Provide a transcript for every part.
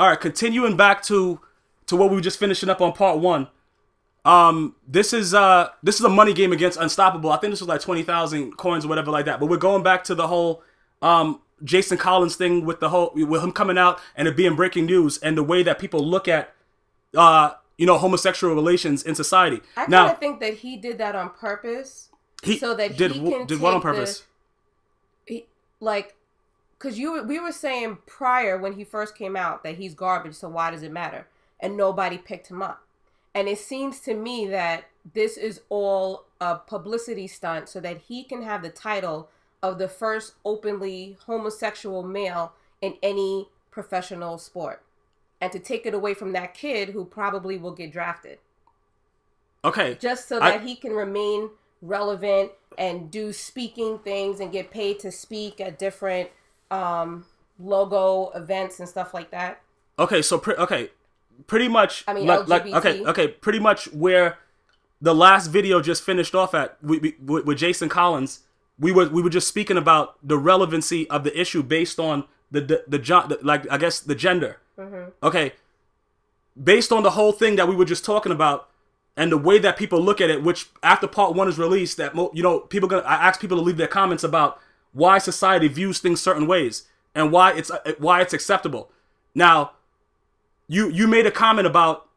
All right, continuing back to what we were just finishing up on part one. This is a money game against Unstoppable. I think this was like 20,000 coins or whatever like that. But we're going back to the whole Jason Collins thing with him coming out and it being breaking news and the way that people look at homosexual relations in society. I kind of think that he did that on purpose, so that did what on purpose? Because we were saying prior when he first came out that he's garbage, so why does it matter? And nobody picked him up. And it seems to me that this is all a publicity stunt so that he can have the title of the first openly homosexual male in any professional sport. And to take it away from that kid who probably will get drafted. Okay. Just so that he can remain relevant and do speaking things and get paid to speak at different logo events and stuff like that. Okay, so pretty much. I mean, LGBT. Pretty much where the last video just finished off at with Jason Collins, we were just speaking about the relevancy of the issue based on the gender. Mm-hmm. Okay, based on the whole thing that we were just talking about. And the way that people look at it, which after part one is released, that I ask people to leave their comments about why society views things certain ways and why it's acceptable. Now, you made a comment about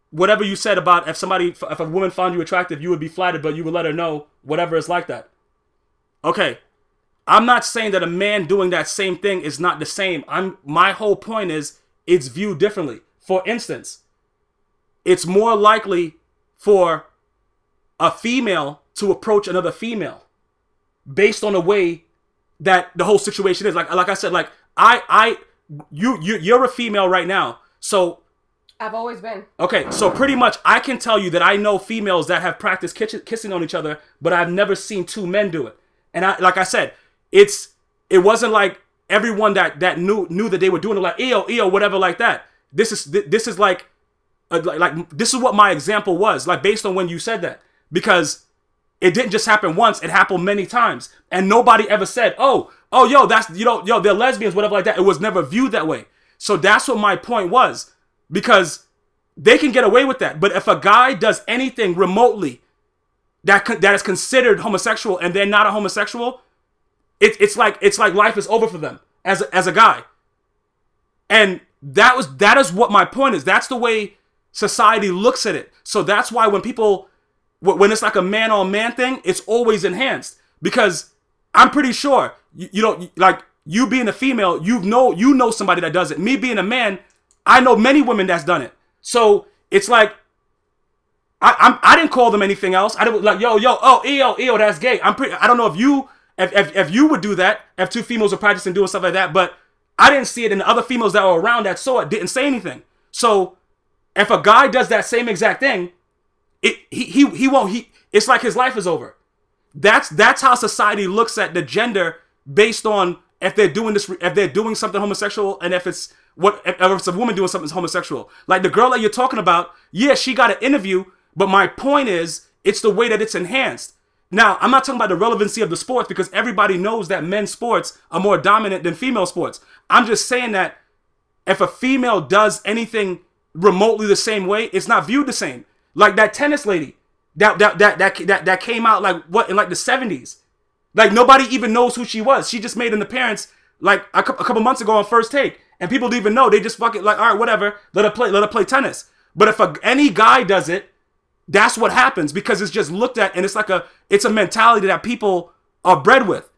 whatever you said about if a woman found you attractive, you would be flattered, but you would let her know whatever is like that. Okay, I'm not saying that a man doing that same thing is not the same. My whole point is it's viewed differently. For instance, it's more likely for a female to approach another female based on the way that the whole situation is. Like I said, like you're a female right now. So I've always been. Okay, so pretty much I can tell you that I know females that have practiced kissing on each other, but I've never seen two men do it. And like I said, it wasn't like everyone that knew that they were doing it like ew, whatever like that. This is like this is what my example was, like based on when you said that, because it didn't just happen once, it happened many times, and nobody ever said, oh, that's they're lesbians, whatever like that. It was never viewed that way. So that's what my point was, because they can get away with that, but if a guy does anything remotely that is considered homosexual and they're not a homosexual, it's like life is over for them as a guy, and that is what my point is. That's the way society looks at it. So that's why when it's like a man on man thing, it's always enhanced, because I'm pretty sure like you being a female, you know somebody that does it. Me being a man, I know many women that's done it. So it's like I didn't call them anything else. I didn't like ew, that's gay. I don't know if you would do that if two females are practicing doing stuff like that, but I didn't see it, and the other females that were around that saw it didn't say anything. So if a guy does that same exact thing, he won't. It's like his life is over. That's how society looks at the gender based on if they're doing something homosexual, and if it's a woman doing something homosexual. Like the girl that you're talking about, yeah, she got an interview, but my point is it's the way that it's enhanced. Now, I'm not talking about the relevancy of the sports, because everybody knows that men's sports are more dominant than female sports. I'm just saying that if a female does anything remotely the same way, it's not viewed the same. Like that tennis lady that came out like in like the 70s. Like nobody even knows who she was. She just made an appearance like a couple months ago on First Take, and people don't even know. They just fucking like, all right, whatever, let her play tennis. But if any guy does it, that's what happens, because it's just looked at, and it's a mentality that people are bred with.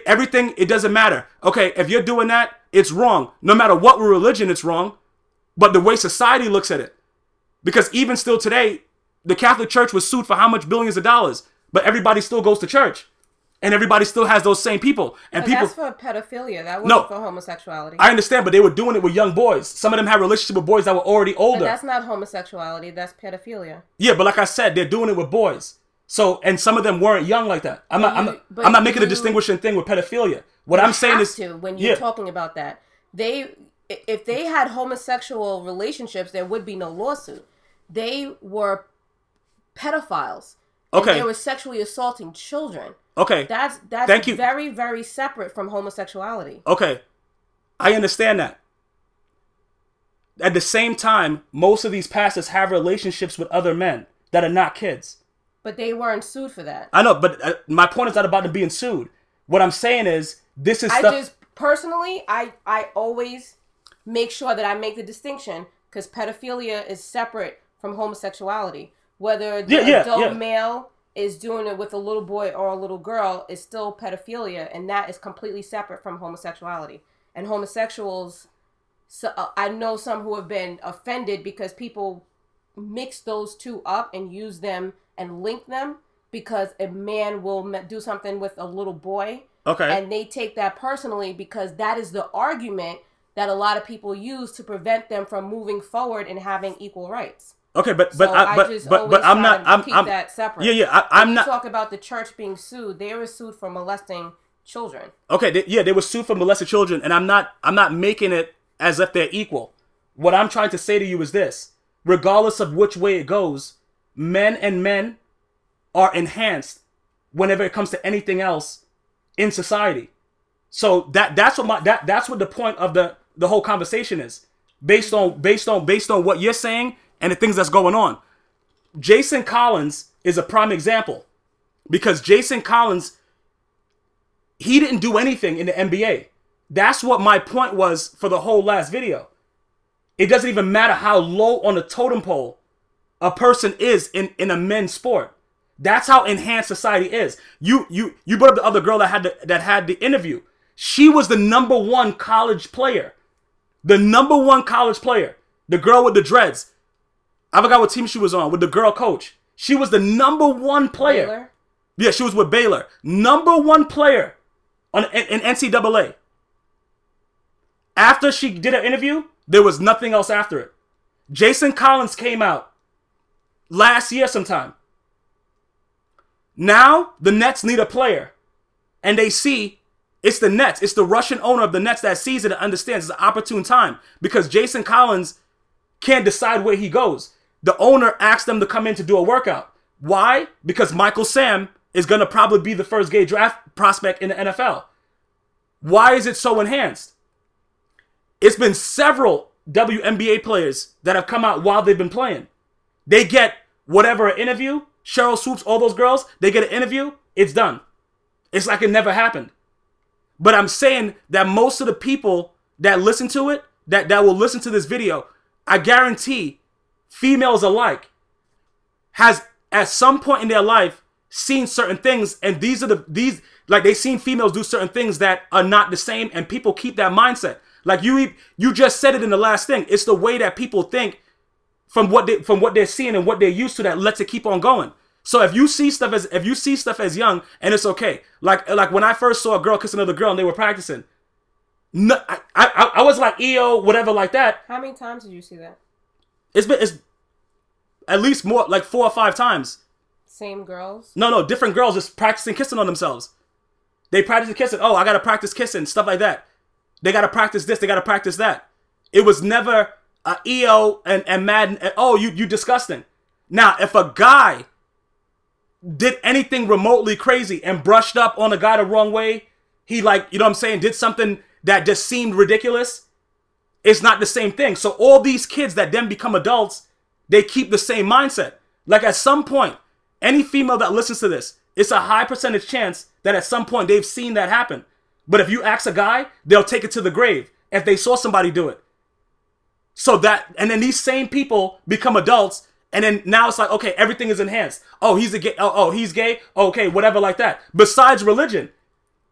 Everything, it doesn't matter. Okay, if you're doing that, it's wrong. No matter what religion, it's wrong. But the way society looks at it, because even still today, the Catholic Church was sued for how much billions of dollars, but everybody still goes to church, and everybody still has those same people. And that's for pedophilia. That wasn't for homosexuality. I understand, but they were doing it with young boys. Some of them had relationships with boys that were already older. But that's not homosexuality. That's pedophilia. Yeah, but like I said, they're doing it with boys. So, and some of them weren't young like that. I'm not making a distinguishing thing with pedophilia. What I'm saying is, when you're talking about that, if they had homosexual relationships, there would be no lawsuit. They were pedophiles. Okay. And they were sexually assaulting children. Okay. That's very, very separate from homosexuality. Okay. I understand that. at the same time, most of these pastors have relationships with other men that are not kids. But they weren't sued for that. I know, but my point is not about them being sued. What I'm saying is, this is stuff... Personally, I always make sure that I make the distinction, because pedophilia is separate from homosexuality. Whether the adult male is doing it with a little boy or a little girl is still pedophilia, and that is completely separate from homosexuality. And homosexuals, I know some who have been offended because people mix those two up and use them and link them, because a man will do something with a little boy. Okay. And they take that personally, because that is the argument that a lot of people use to prevent them from moving forward and having equal rights. Okay, but I'm not. I'm that separate. I'm not. Talk about the church being sued. They were sued for molesting children. Okay, they were sued for molested children, and I'm not making it as if they're equal. What I'm trying to say to you is this: regardless of which way it goes, men and men are enhanced whenever it comes to anything else in society. So that's what the point of the whole conversation is, based on what you're saying and the things that's going on. Jason Collins is a prime example, because Jason Collins, he didn't do anything in the NBA. That's what my point was for the whole last video. It doesn't even matter how low on the totem pole a person is in a men's sport. That's how enhanced society is. You brought up the other girl that had the interview. She was the #1 college player. The #1 college player. The girl with the dreads. I forgot what team she was on, with the girl coach. She was the #1 player. Baylor? Yeah, she was with Baylor. #1 player in NCAA. After she did her interview, there was nothing else after it. Jason Collins came out last year sometime. Now, the Nets need a player. And they see it's the Nets. It's the Russian owner of the Nets that sees it and understands it's an opportune time, because Jason Collins can't decide where he goes. The owner asked them to come in to do a workout. Why? Because Michael Sam is going to probably be the first gay draft prospect in the NFL. Why is it so enhanced? It's been several WNBA players that have come out while they've been playing. They get whatever an interview. Cheryl Swoops, all those girls, they get an interview. It's done. It's like it never happened. But I'm saying that most of the people that listen to it, that will listen to this video, I guarantee females alike has at some point in their life seen certain things, and these like they've seen females do certain things that are not the same, and people keep that mindset. Like you just said it in the last thing. It's the way that people think from what they're seeing and what they're used to that lets it keep on going. So if you see stuff as young, and it's okay. Like when I first saw a girl kiss another girl and they were practicing, no, I was like, EO, whatever, like that. How many times did you see that? It's at least more, like 4 or 5 times. Same girls? No, different girls just practicing kissing on themselves. They practice kissing. Oh, I gotta practice kissing, stuff like that. They gotta practice this. They gotta practice that. It was never EO and Madden. And, oh, you disgusting. Now, if a guy did anything remotely crazy and brushed up on a guy the wrong way, he, like, you know what I'm saying, did something that just seemed ridiculous, it's not the same thing. So all these kids that then become adults, they keep the same mindset. Like at some point, any female that listens to this, it's a high percentage chance that at some point they've seen that happen. But if you ask a guy, they'll take it to the grave if they saw somebody do it. So that, and then these same people become adults, and then now it's like, okay, everything is enhanced. Oh, he's a gay. Oh, he's gay. Okay, whatever, like that. Besides religion,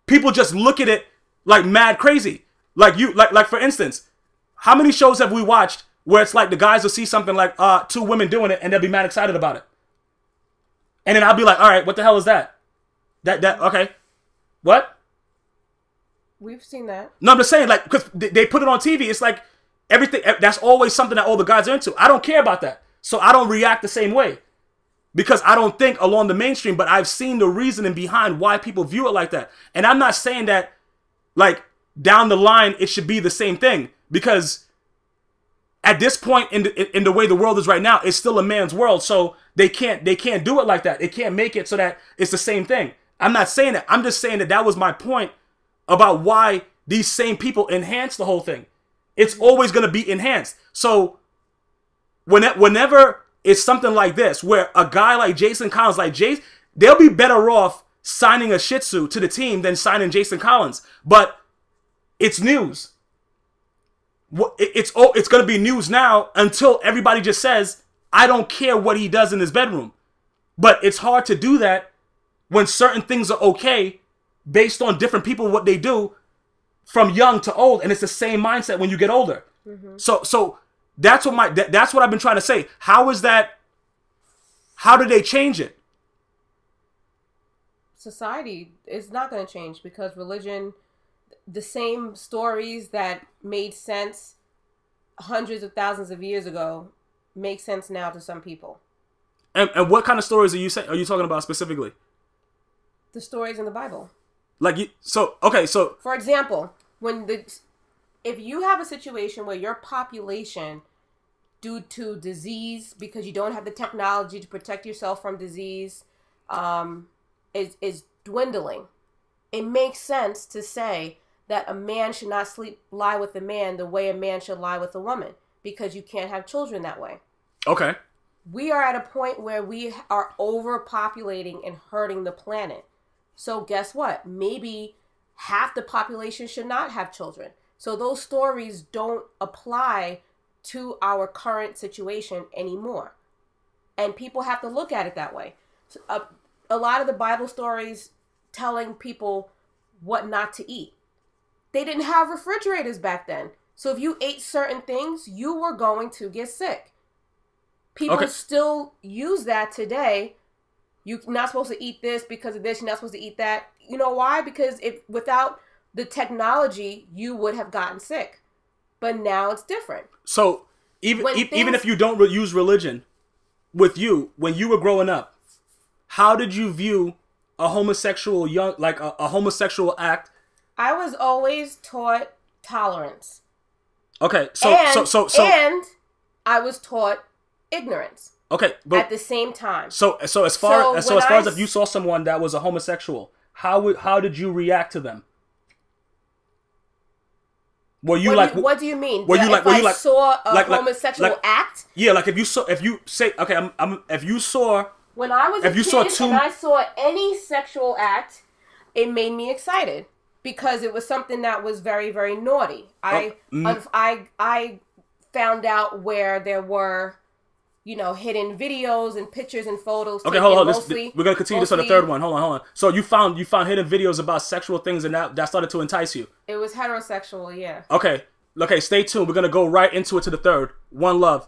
people just look at it like mad crazy. Like for instance, how many shows have we watched where it's like the guys will see something like 2 women doing it and they'll be mad excited about it, and then I'll be like, all right, what the hell is that? That okay, what? We've seen that. No, I'm just saying, like, because they put it on TV. It's like everything. That's always something that all the guys are into. I don't care about that. So I don't react the same way, because I don't think along the mainstream, but I've seen the reasoning behind why people view it like that. And I'm not saying that, like, down the line, it should be the same thing, because at this point in the way the world is right now, it's still a man's world. So they can't do it like that. They can't make it so that it's the same thing. I'm not saying that. I'm just saying that was my point about why these same people enhance the whole thing. It's always going to be enhanced. So whenever it's something like this, where a guy like Jason Collins, like Jace, they'll be better off signing a Shih Tzu to the team than signing Jason Collins. But it's news. It's going to be news now until everybody just says, I don't care what he does in his bedroom. But it's hard to do that when certain things are okay based on different people, what they do from young to old. And it's the same mindset when you get older. Mm-hmm. So that's what I've been trying to say. How is that? How did they change it? Society is not going to change because religion, the same stories that made sense hundreds of thousands of years ago make sense now to some people. And what kind of stories are you talking about specifically? The stories in the Bible. So for example, if you have a situation where your population, due to disease, because you don't have the technology to protect yourself from disease, is dwindling, it makes sense to say that a man should not lie with a man the way a man should lie with a woman, because you can't have children that way. Okay. We are at a point where we are overpopulating and hurting the planet. So guess what? Maybe half the population should not have children. So those stories don't apply to our current situation anymore. And people have to look at it that way. So, a lot of the Bible stories telling people what not to eat. They didn't have refrigerators back then. So if you ate certain things, you were going to get sick. People still use that today. You're not supposed to eat this because of this. You're not supposed to eat that. You know why? Because without the technology, you would have gotten sick. But now it's different. So even if you don't use religion, with you, when you were growing up, how did you view a homosexual a homosexual act? I was always taught tolerance. Okay, so I was taught ignorance. Okay, but at the same time. So as far as if you saw someone that was a homosexual, how did you react to them? Were you what do you mean? If I saw a homosexual act? Yeah, like if you saw when I was a kid and I saw any sexual act, it made me excited because it was something that was very, very naughty. I found out where there were, hidden videos and pictures and photos. Okay, hold on. We're gonna continue this on the third one. Hold on. So you found hidden videos about sexual things, and that started to entice you. It was heterosexual, yeah. Okay. Stay tuned. We're gonna go right into it to the third. One love.